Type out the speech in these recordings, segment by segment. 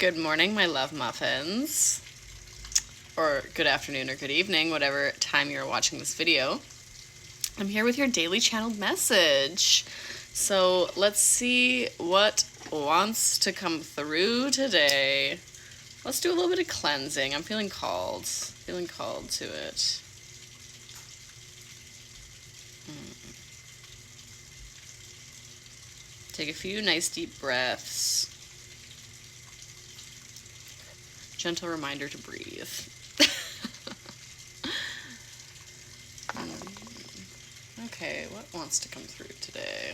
Good morning, my love muffins. Or good afternoon or good evening, whatever time you're watching this video. I'm here with your daily channeled message. So let's see what wants to come through today. Let's do a little bit of cleansing. I'm feeling called to it. Take a few nice deep breaths. Gentle reminder to breathe. Okay, what wants to come through today?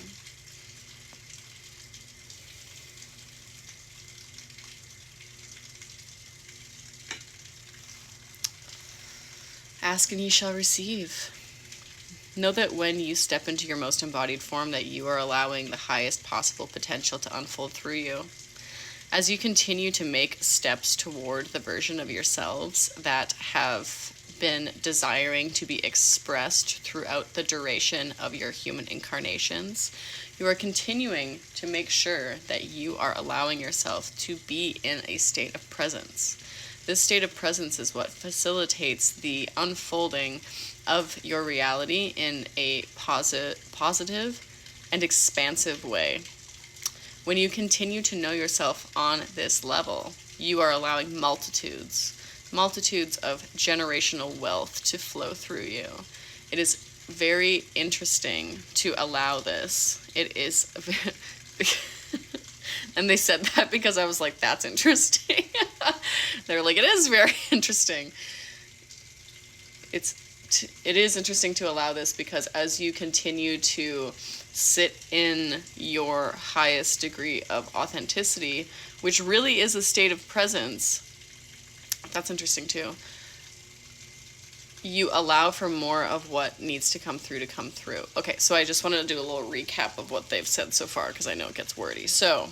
Ask and ye shall receive. Know that when you step into your most embodied form, that you are allowing the highest possible potential to unfold through you. As you continue to make steps toward the version of yourselves that have been desiring to be expressed throughout the duration of your human incarnations, you are continuing to make sure that you are allowing yourself to be in a state of presence. This state of presence is what facilitates the unfolding of your reality in a positive and expansive way. When you continue to know yourself on this level, you are allowing multitudes of generational wealth to flow through you. It is very interesting to allow this. It is and they said that because I was like, that's interesting. They're like, it is very interesting. It is interesting to allow this because as you continue to sit in your highest degree of authenticity, which really is a state of presence, that's interesting too, you allow for more of what needs to come through. Okay, so I just wanted to do a little recap of what they've said so far because I know it gets wordy. So,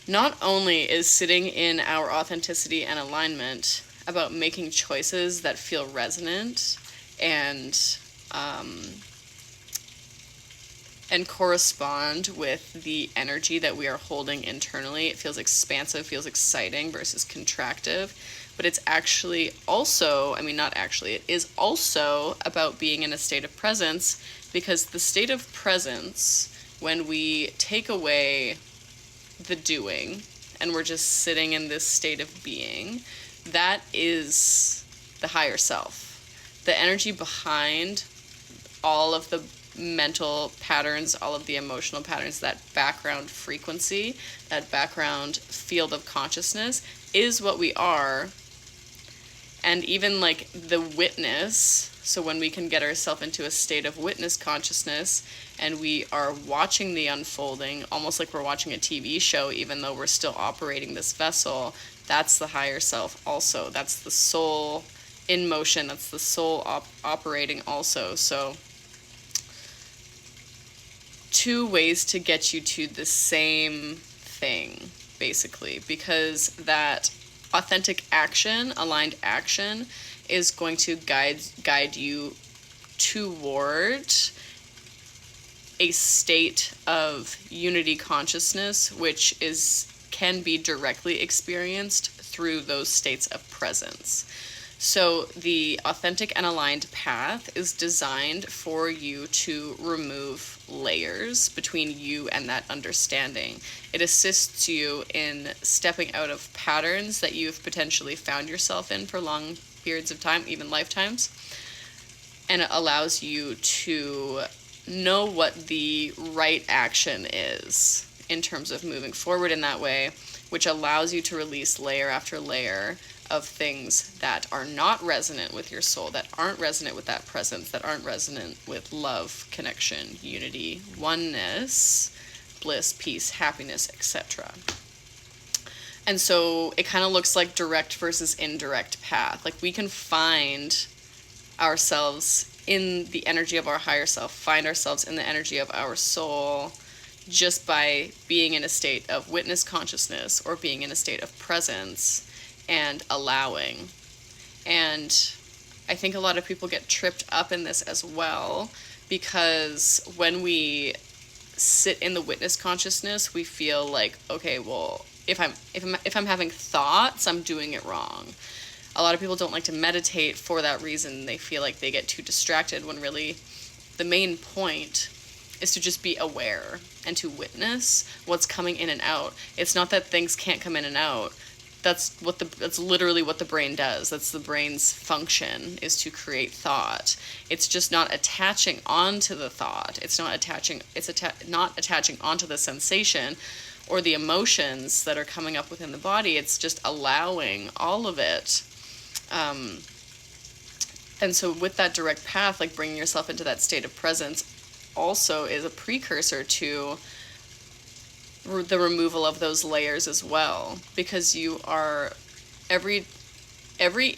not only is sitting in our authenticity and alignment about making choices that feel resonant and correspond with the energy that we are holding internally. It feels expansive, feels exciting versus contractive. But it's actually also, it is also about being in a state of presence, because the state of presence, when we take away the doing and we're just sitting in this state of being, that is the higher self. The energy behind all of the mental patterns, all of the emotional patterns, that background frequency, that background field of consciousness is what we are. And even like the witness, so when we can get ourselves into a state of witness consciousness and we are watching the unfolding, almost like we're watching a TV show, even though we're still operating this vessel, that's the higher self also. That's the soul in motion. That's the soul operating also. So two ways to get you to the same thing, basically, because that authentic action, aligned action, is going to guide you toward a state of unity consciousness, which can be directly experienced through those states of presence. So the authentic and aligned path is designed for you to remove layers between you and that understanding. It assists you in stepping out of patterns that you've potentially found yourself in for long periods of time, even lifetimes, and it allows you to know what the right action is in terms of moving forward in that way, which allows you to release layer after layer of things that are not resonant with your soul, that aren't resonant with that presence, that aren't resonant with love, connection, unity, oneness, bliss, peace, happiness, etc. And so it kind of looks like direct versus indirect path. Like we can find ourselves in the energy of our higher self, find ourselves in the energy of our soul, just by being in a state of witness consciousness or being in a state of presence and allowing. And I think a lot of people get tripped up in this as well, because when we sit in the witness consciousness, we feel like, okay, well, if I'm having thoughts, I'm doing it wrong. A lot of people don't like to meditate for that reason. They feel like they get too distracted, when really the main point is to just be aware and to witness what's coming in and out. It's not that things can't come in and out. That's literally what the brain does. That's the brain's function, is to create thought. It's just not attaching onto the thought. It's not attaching onto the sensation or the emotions that are coming up within the body. It's just allowing all of it. And so with that direct path, like bringing yourself into that state of presence also is a precursor to the removal of those layers as well, because you are every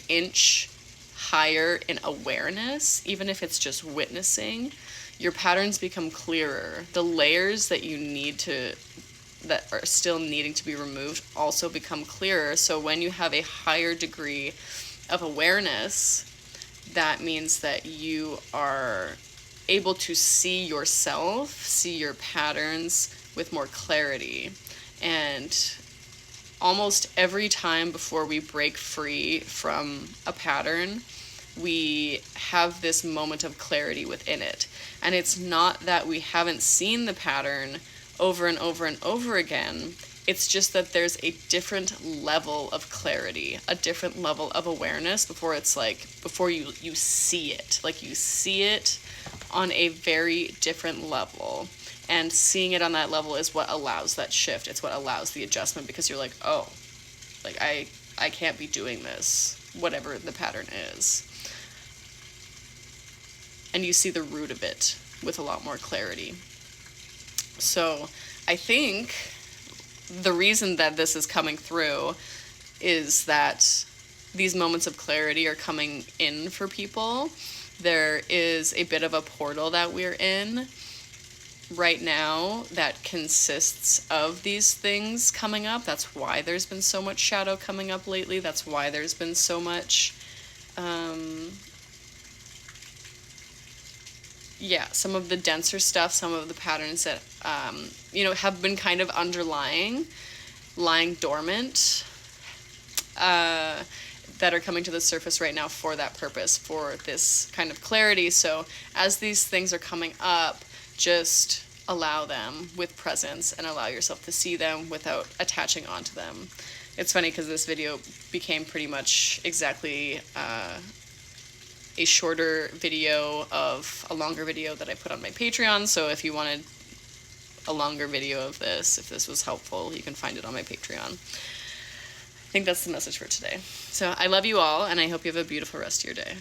inch higher in awareness, even if it's just witnessing, your patterns become clearer. The layers that that are still needing to be removed also become clearer. So when you have a higher degree of awareness, that means that you are able to see yourself, see your patterns with more clarity. And almost every time before we break free from a pattern, we have this moment of clarity within it. And it's not that we haven't seen the pattern over and over and over again. It's just that there's a different level of clarity, a different level of awareness before you see it. Like, you see it on a very different level. And seeing it on that level is what allows that shift. It's what allows the adjustment, because you're like, oh, like I can't be doing this, whatever the pattern is. And you see the root of it with a lot more clarity. So I think the reason that this is coming through is that these moments of clarity are coming in for people. There is a bit of a portal that we're in right now that consists of these things coming up. That's why there's been so much shadow coming up lately. That's why there's been so much some of the denser stuff, some of the patterns that have been kind of lying dormant, that are coming to the surface right now for that purpose, for this kind of clarity. So as these things are coming up, just allow them with presence and allow yourself to see them without attaching onto them. It's funny because this video became pretty much exactly a shorter video of a longer video that I put on my Patreon. So if you wanted a longer video of this, if this was helpful, you can find it on my Patreon. I think that's the message for today. So I love you all, and I hope you have a beautiful rest of your day.